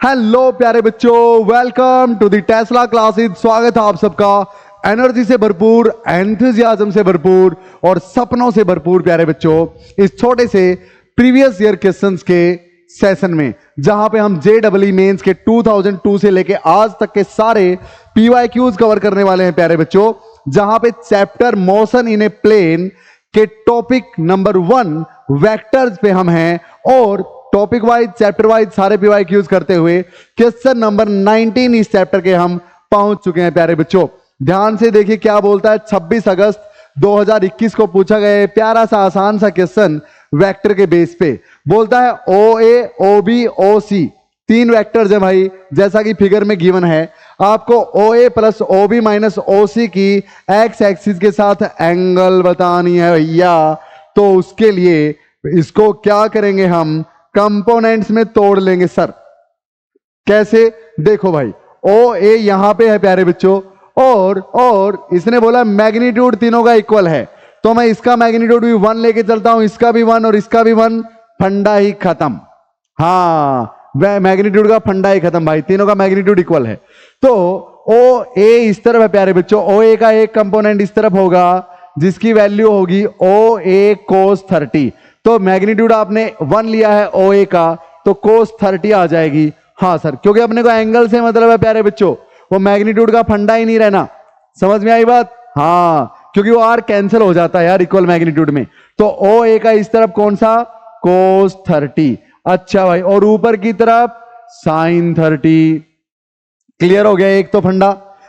Hello प्यारे बच्चों, welcome to the Tesla classes. स्वागत है आप सबका एनर्जी से भरपूर, एंथुजियाज्म से भरपूर और सपनों से भरपूर प्यारे बच्चों इस छोटे से प्रीवियस ईयर क्वेश्चंस के सेशन में, जहां पे हम जेईई मेंस के 2002 से लेके आज तक के सारे पीवाईक्यूज कवर करने वाले हैं प्यारे बच्चों। जहां पे chapter motion in a plane के टॉपिक नंबर 1 वेक्टर्स पे हम हैं और टॉपिक वाइज चैप्टर वाइज सारे पीवाईक्यूज करते हुए क्वेश्चन नंबर 19 इस चैप्टर के हम पहुंच चुके हैं प्यारे बच्चों। ध्यान से देखिए क्या बोलता है। 26 अगस्त 2021 को पूछा गया है प्यारा सा आसान सा क्वेश्चन वेक्टर के बेस पे। बोलता है ओ ए ओ बी ओ सी, तीन वेक्टर्स है भाई, जैसा कि फिगर में गिवन है। आपको ओ ए plus O B minus O सी की एक्स एक्सिस के साथ एंगल बतानी है भैया। तो उसके लिए इसको क्या करेंगे, हम कंपोनेंट्स में तोड़ लेंगे सर। कैसे? देखो भाई, ओ ए यहां पे है प्यारे बच्चों और इसने बोला मैग्नीट्यूड तीनों का इक्वल है, तो मैं इसका मैग्नीट्यूड भी 1 लेके चलता हूं, इसका भी 1 और इसका भी 1, फंडा ही खत्म। हाँ, वह मैग्नीट्यूड का फंडा ही खत्म भाई, तीनों का मैग्नीट्यूड इक्वल है। तो ओ ए इस तरफ है प्यारे बच्चों, ओ ए का एक कंपोनेंट इस तरफ होगा जिसकी वैल्यू होगी ओ ए कोस 30। तो मैग्नीट्यूड आपने 1 लिया है ओ ए का, तो कोस 30 आ जाएगी। हाँ सर, क्योंकि अपने को एंगल से मतलब है प्यारे बच्चों, वो मैग्नीट्यूड का फंडा ही नहीं रहना। समझ में आई बात? हाँ, क्योंकि वो आर कैंसिल हो जाता है यार इक्वल मैग्नीट्यूड में। तो ओ ए का इस तरफ कौन सा? कोस 30। अच्छा भाई, और ऊपर की तरफ साइन 30। क्लियर हो गया एक तो फंडा।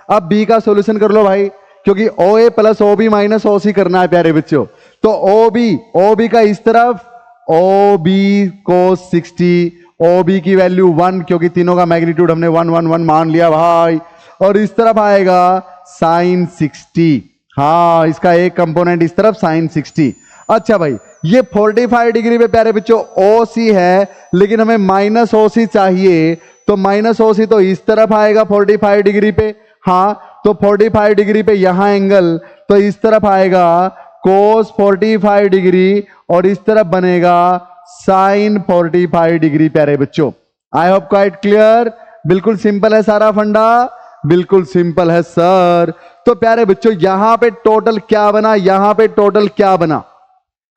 अब बी का सॉल्यूशन कर लो भाई, क्योंकि ओ ए plus O B minus O सी करना है प्यारे बच्चों। तो ओ बी का इस तरफ ओ बी कोस 60, ओ बी की वैल्यू 1, क्योंकि तीनों का मैग्नीट्यूड हमने 1 1 1 मान लिया भाई। और इस तरफ आएगा साइन 60। हाँ, इसका एक कंपोनेंट इस तरफ साइन 60। अच्छा भाई, ये 45 डिग्री पे प्यारे बच्चों ओ सी है, लेकिन हमें माइनस ओ सी चाहिए। तो माइनस ओ सी तो इस तरफ आएगा 45 डिग्री पे। हाँ, तो 45 डिग्री पे यहां एंगल, तो इस तरफ आएगा कोस 45 डिग्री और इस तरफ बनेगा साइन 45 डिग्री प्यारे बच्चों। आई होप क्वाइट क्लियर। बिल्कुल सिंपल है सारा फंडा, बिल्कुल सिंपल है सर। तो प्यारे बच्चों यहां पे टोटल क्या बना, यहां पे टोटल क्या बना,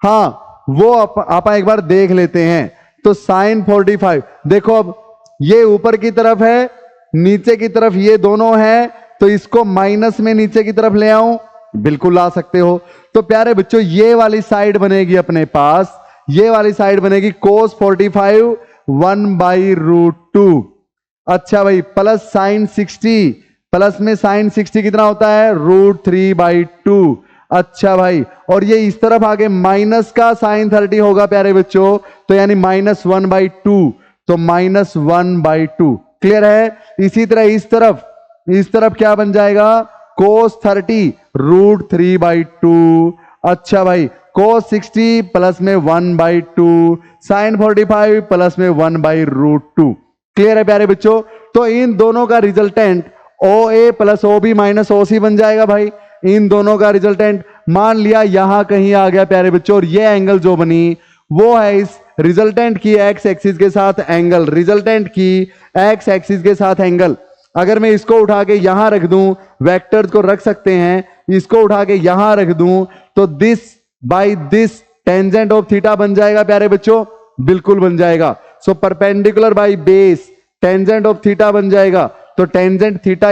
हाँ वो आप एक बार देख लेते हैं। तो साइन 45, देखो अब ये ऊपर की तरफ है, नीचे की तरफ ये दोनों है, तो इसको माइनस में नीचे की तरफ ले आऊं, बिल्कुल ला सकते हो। तो प्यारे बच्चों ये वाली साइड बनेगी अपने पास, ये वाली साइड बनेगी कोस 45 1/√2। अच्छा भाई, प्लस साइन 60, प्लस में साइन 60 कितना होता है? √3/2। अच्छा भाई, और ये इस तरफ आगे माइनस का साइन 30 होगा प्यारे बच्चों, तो यानी -1/2, तो -1/2। क्लियर है? इसी तरह इस तरफ क्या बन जाएगा? कोस 30 √3/2। अच्छा भाई, कोस 60 प्लस में 1/2, साइन 45 प्लस में 1/√2। क्लियर है प्यारे बच्चों? तो इन दोनों का रिजल्टेंट ओ ए plus O B minus O सी बन जाएगा भाई। इन दोनों का रिजल्टेंट मान लिया यहां कहीं आ गया प्यारे बच्चों, और ये एंगल जो बनी वो है इस रिजल्टेंट की एक्स एक्सिस के साथ एंगल, रिजल्टेंट की एक्स एक्सिस के साथ एंगल। अगर मैं इसको उठा के यहां रख दूं, वेक्टर्स को रख सकते हैं, इसको उठा के यहां रख दूं, तो this by this tangent of theta बन जाएगा प्यारे बच्चों, बिल्कुल बन जाएगा। So perpendicular by base tangent of theta बन जाएगा। तो टेंजेंट थीटा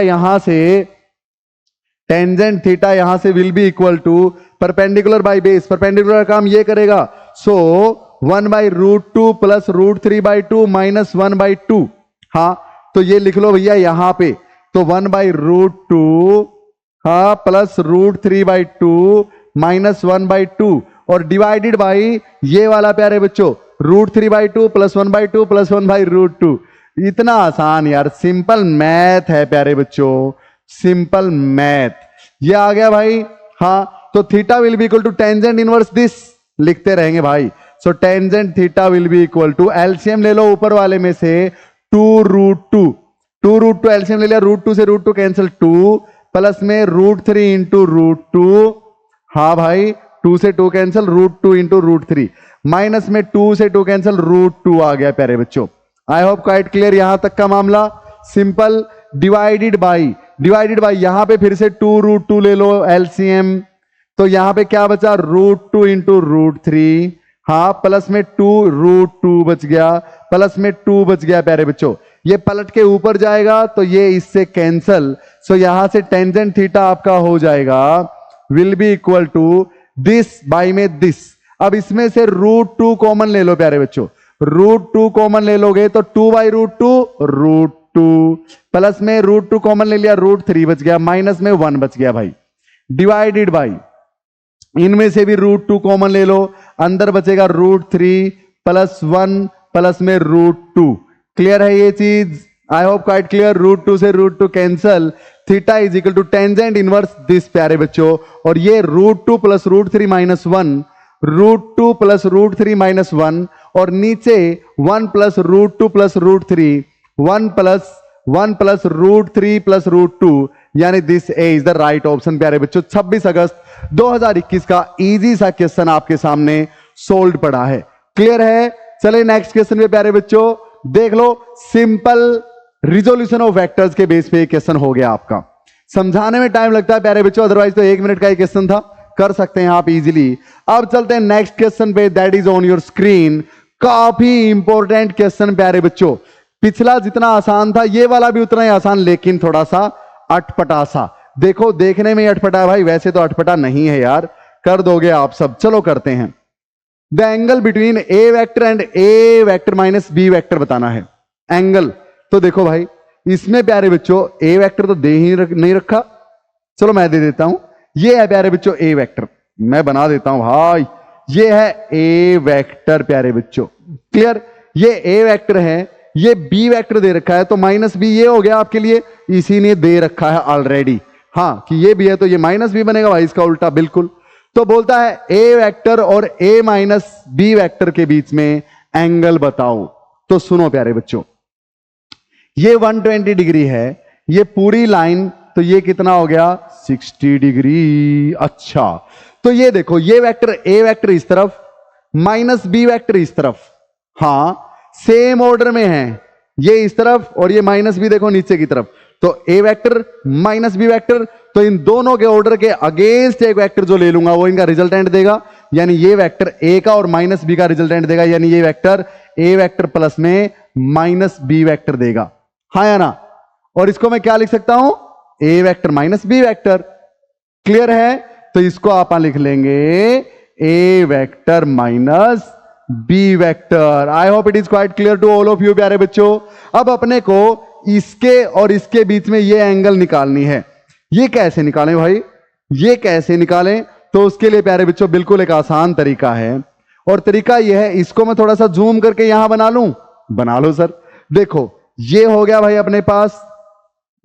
यहां से will be equal to perpendicular by base. Perpendicular काम ये करेगा, सो 1/√2 प्लस √3/2 माइनस 1/2। हाँ, तो ये लिख लो भैया यहां पे, तो 1/√2 हाँ प्लस √3/2 माइनस 1/2 और डिवाइडेड बाई ये वाला प्यारे बच्चों √3/2 प्लस 1/2 प्लस 1/√2। इतना आसान यार, सिंपल मैथ है प्यारे बच्चों, सिंपल मैथ। ये आ गया भाई। हाँ, तो theta will be equal to tangent inverse this, लिखते रहेंगे भाई। So tangent theta will be equal to, LCM ले लो ऊपर वाले में से 2√2 एलसीएम ले लिया, √2 से √2 कैंसिल, 2 प्लस में √3 इंटू √2। हाँ भाई, 2 से 2 कैंसिल, √2 इंटू √3, माइनस में 2 से 2 कैंसिल, √2 आ गया प्यारे बच्चों। आई होप क्वाइट क्लियर यहां तक का मामला। सिंपल। डिवाइडेड बाई यहां पे फिर से 2√2 ले लो एलसीएम, तो यहां पे क्या बचा √2 इंटू √3, हाँ प्लस में 2√2 बच गया, प्लस में 2 बच गया प्यारे बच्चों। ये पलट के ऊपर जाएगा तो ये इससे कैंसल, सो यहां से टेंजेंट थीटा आपका हो जाएगा will be equal to this by में दिस। अब इसमें से √2 कॉमन ले लो प्यारे बच्चों, √2 कॉमन ले लोगे तो 2/√2 प्लस में √2 कॉमन ले लिया √3 बच गया, माइनस में 1 बच गया भाई। डिवाइडेड बाई इनमें से भी √2 कॉमन ले लो, अंदर बचेगा √3 प्लस 1 प्लस में √2। क्लियर है ये चीज? आई होप क्वाइट क्लियर। √2 से √2 cancel, theta is equal to tangent inverse this प्यारे बच्चों। और ये √2 प्लस √3 माइनस 1, √2 प्लस √3 माइनस 1, और नीचे 1 प्लस √2 प्लस √3, 1 प्लस √3 प्लस √2, यानी this A is the right option प्यारे बच्चों। 26 अगस्त 2021 का इजी सा क्वेश्चन आपके सामने सोल्व पड़ा है। क्लियर है? चले नेक्स्ट क्वेश्चन पे प्यारे बच्चों, देख लो। सिंपल रिजोल्यूशन ऑफ वेक्टर्स के बेस पे क्वेश्चन हो गया आपका। समझाने में टाइम लगता है प्यारे बच्चों, अदरवाइज तो 1 मिनट का ही क्वेश्चन था, कर सकते हैं आप इजीली। अब चलते हैं नेक्स्ट क्वेश्चन पे, that is on your screen. काफी इंपॉर्टेंट क्वेश्चन प्यारे बच्चों। पिछला जितना आसान था ये वाला भी उतना ही आसान, लेकिन थोड़ा सा अटपटा सा। देखो देखने में ही अटपटा है भाई, वैसे तो अटपटा नहीं है यार, कर दोगे आप सब। चलो करते हैं। The angle between A vector and A vector minus B vector बताना है। एंगल तो देखो भाई, इसमें प्यारे बच्चों ए वेक्टर तो दे ही नहीं रखा, चलो मैं दे देता हूं। ये है प्यारे बच्चों ए वेक्टर, मैं बना देता हूं भाई, ये है ए वेक्टर प्यारे बच्चों। क्लियर? ये ए वेक्टर है, ये बी वेक्टर दे रखा है, तो माइनस बी ये हो गया आपके लिए, इसी ने दे रखा है ऑलरेडी। हाँ कि ये भी है तो ये माइनस बी बनेगा भाई, इसका उल्टा बिल्कुल। तो बोलता है ए वेक्टर और ए माइनस बी वेक्टर के बीच में एंगल बताओ। तो सुनो प्यारे बच्चों, ये 120 डिग्री है, ये पूरी लाइन, तो ये कितना हो गया 60 डिग्री। अच्छा तो ये देखो, ये वेक्टर ए वेक्टर इस तरफ, माइनस बी वेक्टर इस तरफ, हाँ सेम ऑर्डर में है, ये इस तरफ और ये माइनस बी देखो नीचे की तरफ। तो ए वेक्टर माइनस बी वेक्टर, तो इन दोनों के ऑर्डर के अगेंस्ट एक वेक्टर जो ले लूंगा वो इनका रिजल्टेंट देगा, यानी ये वेक्टर ए का और माइनस बी का रिजल्टेंट देगा, यानी ये वेक्टर ए वेक्टर प्लस में माइनस बी वेक्टर देगा, हाँ या ना? और इसको मैं क्या लिख सकता हूं, A vector minus B vector. Clear है? तो इसको आप लिख लेंगे A vector minus B vector. I hope it is quite clear to all of you प्यारे बच्चों। अब अपने को इसके और इसके बीच में ये एंगल निकालनी है। ये कैसे निकालें भाई, ये कैसे निकालें? तो उसके लिए प्यारे बच्चों बिल्कुल एक आसान तरीका है, और तरीका यह है, इसको मैं थोड़ा सा जूम करके यहां बना लूं, बना लो सर। देखो ये हो गया भाई अपने पास,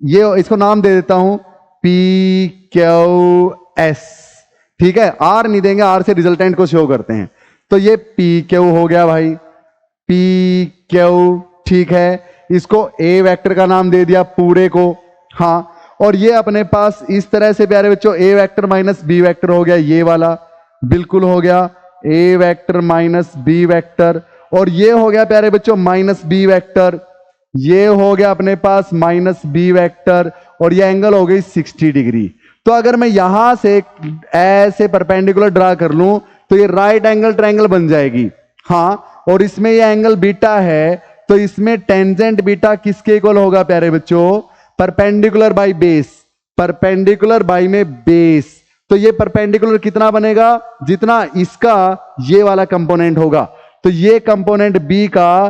ये इसको नाम दे देता हूं पी क्यू एस, ठीक है? आर नहीं देंगे, आर से रिजल्टेंट को शो करते हैं। तो ये पी क्यू हो गया भाई, पी क्यू, ठीक है? इसको ए वेक्टर का नाम दे दिया पूरे को, हाँ। और ये अपने पास इस तरह से प्यारे बच्चों ए वेक्टर माइनस बी वेक्टर हो गया, ये वाला बिल्कुल हो गया ए वेक्टर माइनस बी वेक्टर, और ये हो गया प्यारे बच्चों माइनस बी वेक्टर, ये हो गया अपने पास माइनस बी वेक्टर, और ये एंगल हो गई 60 डिग्री। तो अगर मैं यहां से ऐसे परपेंडिकुलर ड्रा कर लूं तो ये राइट एंगल ट्रायंगल बन जाएगी, हाँ। और इसमें ये एंगल बीटा है, तो इसमें टेंजेंट बीटा किसके इक्वल होगा प्यारे बच्चों, perpendicular by base, perpendicular by में बेस। तो ये परपेंडिकुलर कितना बनेगा, जितना इसका ये वाला कंपोनेंट होगा। तो ये कंपोनेंट बी का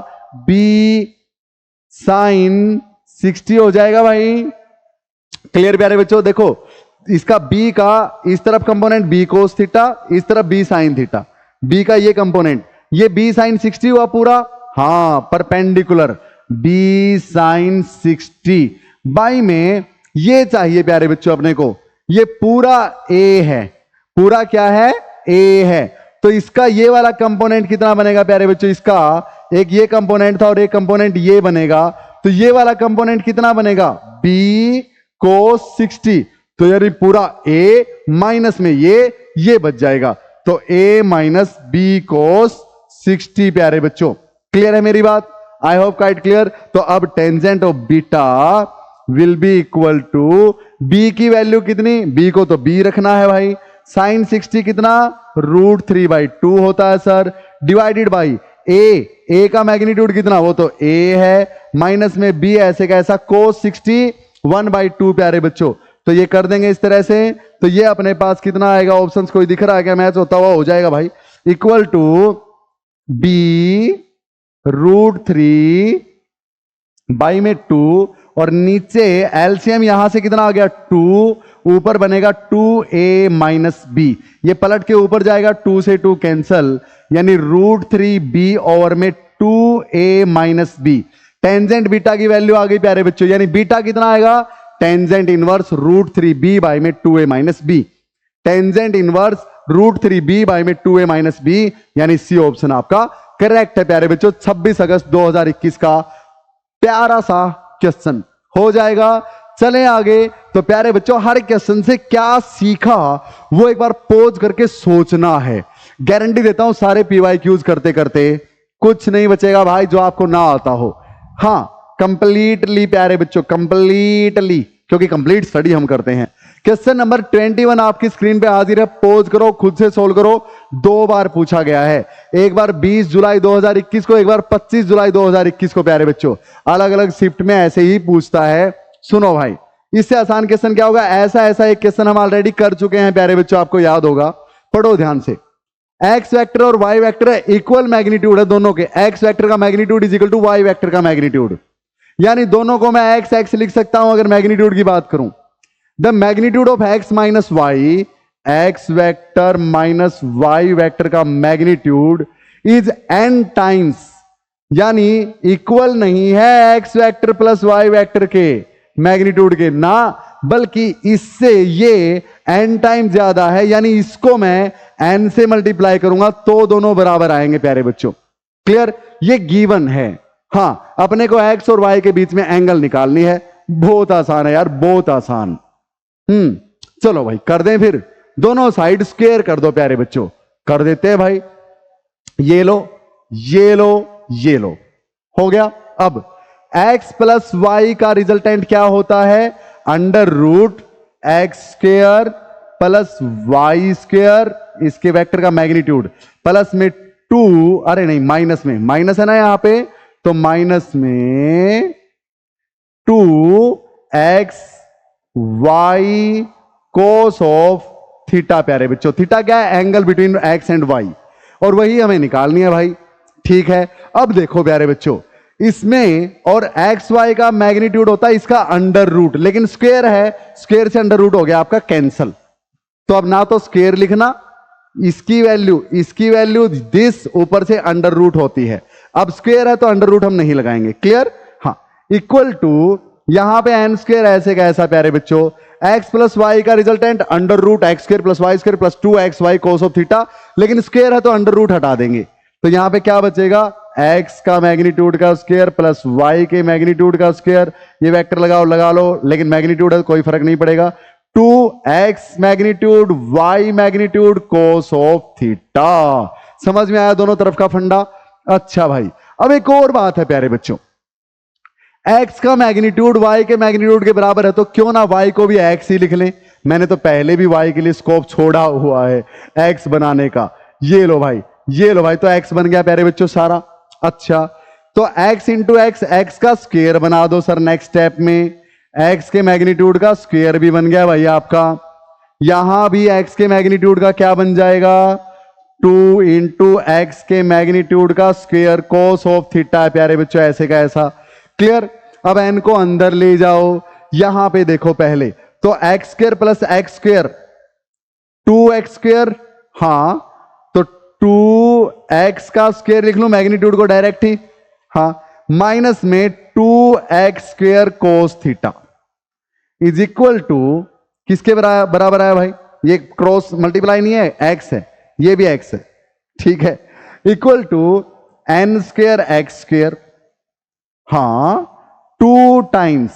बी साइन 60 हो जाएगा भाई। क्लियर प्यारे बच्चों? देखो इसका बी का इस तरफ कंपोनेंट बी कोस थीटा, इस तरफ बी साइन थीटा, बी का ये कंपोनेंट, ये बी साइन 60 हुआ पूरा, हाँ परपेंडिकुलर बी साइन 60 बाई में ये चाहिए प्यारे बच्चों अपने को, ये पूरा ए है, पूरा क्या है, ए है। तो इसका ये वाला कंपोनेंट कितना बनेगा प्यारे बच्चों, इसका एक ये कंपोनेंट था और एक कंपोनेंट ये बनेगा, तो ये वाला कंपोनेंट कितना बनेगा, बी कोस 60। तो यार पूरा ए माइनस में ये बच जाएगा, तो ए माइनस बी कोस 60 प्यारे बच्चों। क्लियर है मेरी बात? I hope quite clear. तो अब tangent of beta will be equal to B की वैल्यू कितनी, बी को तो बी रखना है भाई, साइन 60 कितना √3/2 होता है सर, डिवाइडेड बाई ए का मैग्नीट्यूड कितना, वो तो ए है, माइनस में बी ऐसे कैसा कोस 60 1/2 प्यारे बच्चों। तो ये कर देंगे इस तरह से, तो ये अपने पास कितना आएगा, ऑप्शंस कोई दिख रहा है क्या, मैच होता हुआ हो जाएगा भाई, इक्वल टू बी √3 बाई में 2 और नीचे एलसीएम यहां से कितना आ गया 2, ऊपर बनेगा 2a माइनस बी, ये पलट के ऊपर जाएगा, 2 से 2 कैंसल, यानी √3b ओवर में 2a minus B. Tangent beta की वैल्यू आ गई प्यारे बच्चों, यानी बीटा कितना आएगा, टेंजेंट इनवर्स √3b बाई में 2a minus B, tangent inverse √3b by में 2a माइनस बी, यानी सी ऑप्शन आपका करेक्ट है प्यारे बच्चों। 26 अगस्त 2021 का प्यारा सा क्वेश्चन हो जाएगा। चलें आगे। तो प्यारे बच्चों, हर क्वेश्चन से क्या सीखा वो एक बार पॉज करके सोचना है। गारंटी देता हूं सारे PYQs करते करते कुछ नहीं बचेगा भाई जो आपको ना आता हो। हाँ, कंप्लीटली प्यारे बच्चों, कंप्लीटली, क्योंकि कंप्लीट स्टडी हम करते हैं। क्वेश्चन नंबर 21 आपकी स्क्रीन पे हाजिर है, पोज करो, खुद से सोल्व करो। 2 बार पूछा गया है, एक बार 20 जुलाई 2021 को, एक बार 25 जुलाई 2021 को। प्यारे बच्चों, अलग अलग शिफ्ट में ऐसे ही पूछता है। सुनो भाई, इससे आसान क्वेश्चन क्या होगा, ऐसा एक क्वेश्चन हम ऑलरेडी कर चुके हैं प्यारे बच्चों, आपको याद होगा, पढ़ो ध्यान से। एक्स वेक्टर और वाई वेक्टर इक्वल मैग्नीट्यूड है दोनों के, एक्स वेक्टर का magnitude is equal to Y vector का मैग्नीट्यूड, यानी दोनों को मैं एक्स एक्स लिख सकता हूं अगर मैग्नीट्यूड की बात करूं। The magnitude of X minus Y, X vector minus Y vector का मैग्नीट्यूड इज n टाइम्स, यानी इक्वल नहीं है X vector plus Y vector के मैग्नीट्यूड के ना, बल्कि इससे ये n टाइम ज्यादा है, यानी इसको मैं n से मल्टीप्लाई करूंगा तो दोनों बराबर आएंगे प्यारे बच्चों। क्लियर, ये गिवन है। हाँ, अपने को x और y के बीच में एंगल निकालनी है, बहुत आसान है यार, बहुत आसान। चलो भाई कर दें, फिर दोनों साइड स्क्वायर कर दो प्यारे बच्चों, कर देते हैं भाई। ये लो, ये लो, ये लो, हो गया। अब x प्लस वाई का रिजल्टेंट क्या होता है, √x² प्लस वाई स्क्वायर, इसके वेक्टर का मैग्नीट्यूड, प्लस में 2, अरे नहीं माइनस में, माइनस है ना यहां पे, तो माइनस में 2x y cos of theta. प्यारे बच्चों, थीटा क्या है, angle between x and y, और वही हमें निकालनी है भाई। ठीक है, अब देखो प्यारे बच्चों, इसमें और एक्स वाई का मैग्नीट्यूड होता है इसका √, लेकिन स्क्वायर है, स्क्वायर से √, हो गया आपका कैंसल। तो अब ना तो स्क्वायर लिखना, इसकी वैल्यू दिस ऊपर से √, होती है। अब स्क्वायर है तो √, हम नहीं लगाएंगे। क्लियर, हाँ, इक्वल टू यहां पे n² ऐसे कैसा प्यारे बच्चों, x प्लस वाई का resultant √x² plus y² plus 2xy cos of theta, लेकिन स्क्वायर है तो √, हटा देंगे। तो यहां पे क्या बचेगा, x का मैग्नीट्यूड का स्क्वायर प्लस y के मैग्नीट्यूड का स्क्वायर, ये वेक्टर लगाओ लगा लो, लेकिन मैग्नीट्यूड है कोई फर्क नहीं पड़ेगा, 2x magnitude y magnitude cos of theta. समझ में आया दोनों तरफ का फंडा। अच्छा भाई, अब एक और बात है प्यारे बच्चों, x का मैग्नीट्यूड y के मैग्नीट्यूड के बराबर है, तो क्यों ना y को भी x ही लिख लें। मैंने तो पहले भी y के लिए स्कोप छोड़ा हुआ है x बनाने का। ये लो भाई, ये लो भाई, तो x बन गया प्यारे बच्चों सारा। अच्छा, तो x इंटू एक्स, x का स्क्वायर बना दो सर नेक्स्ट स्टेप में, x के मैग्नीट्यूड का स्क्वायर भी बन गया भाई आपका। यहां भी x के मैग्नीट्यूड का क्या बन जाएगा, 2 इंटू एक्स के मैग्नीट्यूड का स्क्वायर cos ऑफ थीटा है प्यारे बच्चों, ऐसे का ऐसा। क्लियर, अब n को अंदर ले जाओ, यहां पे देखो पहले, तो x² प्लस x², 2x², हाँ, तो 2x का स्क्वायर लिख लूं मैग्नीट्यूड को डायरेक्ट ही, हाँ, माइनस में 2x² cos theta is equal to किसके बराबर आया भाई, ये क्रॉस मल्टीप्लाई नहीं है, x है, ये भी x है, ठीक है, इक्वल टू n² x², हाँ, 2 टाइम्स,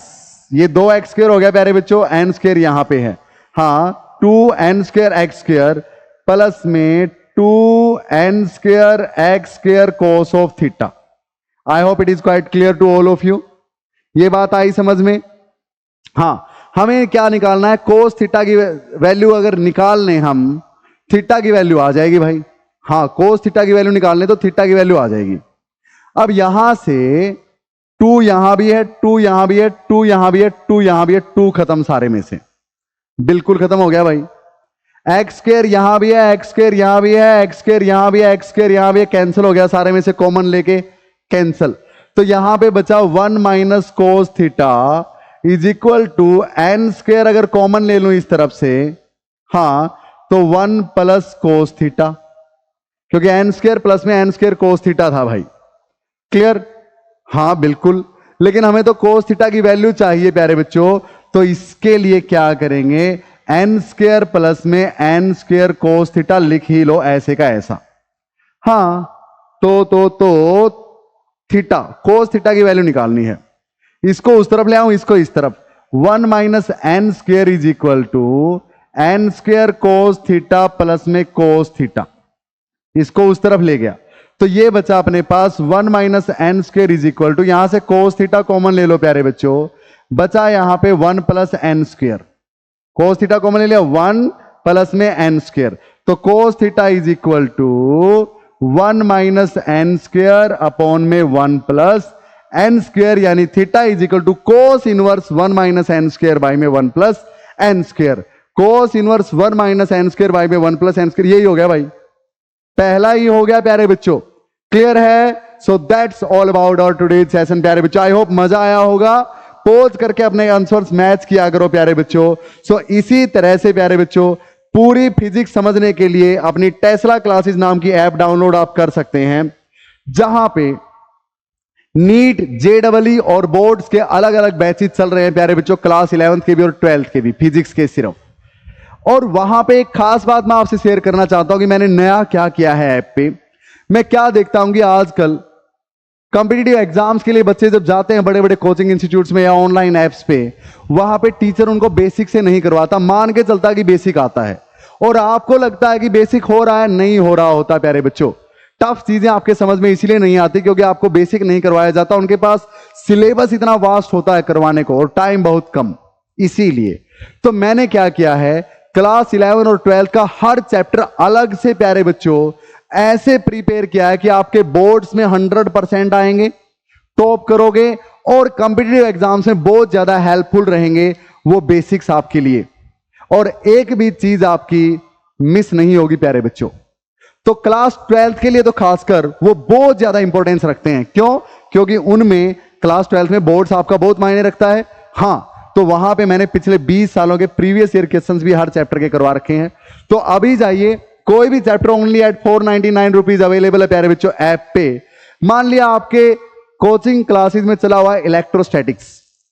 ये 2x² हो गया प्यारे बच्चों, n² यहां पे है, हाँ, 2n² x² प्लस में 2n² x² cos of theta. I hope it is quite clear to all of you. ये बात आई समझ में? हाँ, हमें क्या निकालना है, कोस थीटा की वैल्यू अगर निकाल लें हम, थीटा की वैल्यू आ जाएगी भाई। हाँ, कोस थीटा की वैल्यू निकाल लें तो थीटा की वैल्यू आ जाएगी। अब यहां से 2 यहां भी है, 2 यहां भी है, 2 यहां भी है, 2 यहां भी है, 2 खत्म सारे में से, बिल्कुल खत्म हो गया भाई। एक्स स्क्वायर यहां भी है, एक्स स्क्वायर यहां भी है, एक्स स्क्वायर यहां भी है, एक्स स्क्वायर यहां भी है, कैंसिल हो गया सारे में से, कॉमन लेके कैंसिल। तो यहां पे बचा 1 minus cos theta is equal to N square, अगर कॉमन ले लूं इस तरफ से, हाँ, तो 1 प्लस कोस थीटा, क्योंकि एन स्क्वायर प्लस में एन स्क्वायर कोस थीटा था भाई। क्लियर? हाँ बिल्कुल। लेकिन हमें तो कोस थीटा की वैल्यू चाहिए प्यारे बच्चों, तो इसके लिए क्या करेंगे, एन स्क्वायर प्लस में एन स्क्वायर कोस थीटा लिख ही लो, ऐसे का ऐसा। हाँ, तो थीटा, कोस थीटा की वैल्यू निकालनी है। इसको उस तरफ ले आऊं, इसको इस तरफ, 1 minus n square is equal to N square cos theta plus में कोस थीटा, इसको उस तरफ ले गया तो ये बचा अपने पास 1 minus n square is equal to, यहां से कोस थीटा कॉमन ले लो प्यारे बच्चों, बचा यहां पे 1 plus n square, cos theta common ले लिया, 1 प्लस में एन स्क्वायर, तो cos theta is equal to 1 minus n square upon में 1 प्लस एन स्क्वायर, यानी theta is equal to cos inverse 1 minus n square by में 1 plus n square, cos inverse 1 minus n square by में 1 plus n square, यही हो गया भाई, पहला ही हो गया प्यारे बच्चों। क्लियर है? So that's all about our today session प्यारे बच्चों। आई होप मजा आया होगा। पोज करके अपने आंसर्स मैच किया करो प्यारे बच्चों। सो इसी तरह से प्यारे बच्चों पूरी फिजिक्स समझने के लिए अपनी टेस्ला क्लासेस नाम की ऐप डाउनलोड आप कर सकते हैं, जहां पे नीट, जेडबलई और बोर्ड्स के अलग अलग बैचेस चल रहे हैं प्यारे बच्चों, क्लास 11th के भी और 12th के भी, फिजिक्स के सिर्फ। और वहां पे एक खास बात मैं आपसे शेयर करना चाहता हूं कि मैंने नया क्या किया है ऐप पे। मैं क्या देखता हूं कि आजकल कॉम्पिटिटिव एग्जाम्स के लिए बच्चे जब जाते हैं बड़े बड़े कोचिंग इंस्टीट्यूट्स में या ऑनलाइन ऐप्स पे, वहां पे टीचर उनको बेसिक से नहीं करवाता, मान के चलता कि बेसिक आता है, और आपको लगता है कि बेसिक हो रहा है, नहीं हो रहा होता प्यारे बच्चों। टफ चीजें आपके समझ में इसीलिए नहीं आती क्योंकि आपको बेसिक नहीं करवाया जाता, उनके पास सिलेबस इतना वास्ट होता है करवाने को और टाइम बहुत कम, इसीलिए। तो मैंने क्या किया है, क्लास 11 और 12 का हर चैप्टर अलग से प्यारे बच्चों ऐसे प्रिपेयर किया है कि आपके बोर्ड्स में 100% आएंगे, टॉप करोगे, और कॉम्पिटिटिव एग्जाम्स में बहुत ज्यादा हेल्पफुल रहेंगे वो बेसिक्स आपके लिए, और एक भी चीज आपकी मिस नहीं होगी प्यारे बच्चों। तो क्लास 12 के लिए तो खासकर वो बहुत ज्यादा इंपॉर्टेंस रखते हैं। क्यों? क्योंकि उनमें क्लास 12 में बोर्ड्स आपका बहुत मायने रखता है। हाँ, तो वहां पे मैंने पिछले 20 सालों के प्रीवियस ईयर क्वेश्चंस भी हर चैप्टर के करवा रखे हैं। तो अभी जाइए, कोई भी chapter only at 499 rupees available है प्यारे बच्चों ऐप पे। मान लिया आपके कोचिंग क्लासेस में चला हुआ है इलेक्ट्रोस्टैटिक्स,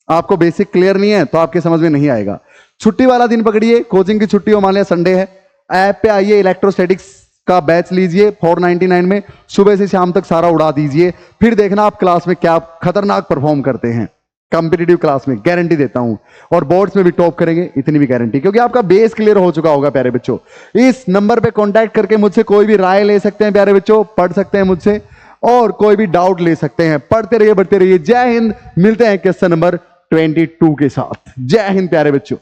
आपको बेसिक क्लियर नहीं है तो आपके समझ में नहीं आएगा। छुट्टी वाला दिन पकड़िए, कोचिंग की छुट्टी हो, मान लिया संडे है, ऐप पे आइए, इलेक्ट्रोस्टैटिक्स का बैच लीजिए 499 में, सुबह से शाम तक सारा उड़ा दीजिए, फिर देखना आप क्लास में क्या खतरनाक परफॉर्म करते हैं। कॉम्पिटिटिव क्लास में गारंटी देता हूं, और बोर्ड्स में भी टॉप करेंगे, इतनी भी गारंटी, क्योंकि आपका बेस क्लियर हो चुका होगा प्यारे बच्चों। इस नंबर पे कांटेक्ट करके मुझसे कोई भी राय ले सकते हैं प्यारे बच्चों, पढ़ सकते हैं मुझसे, और कोई भी डाउट ले सकते हैं। पढ़ते रहिए, बढ़ते रहिए। जय हिंद। मिलते हैं क्वेश्चन नंबर 22 के साथ। जय हिंद प्यारे बच्चों।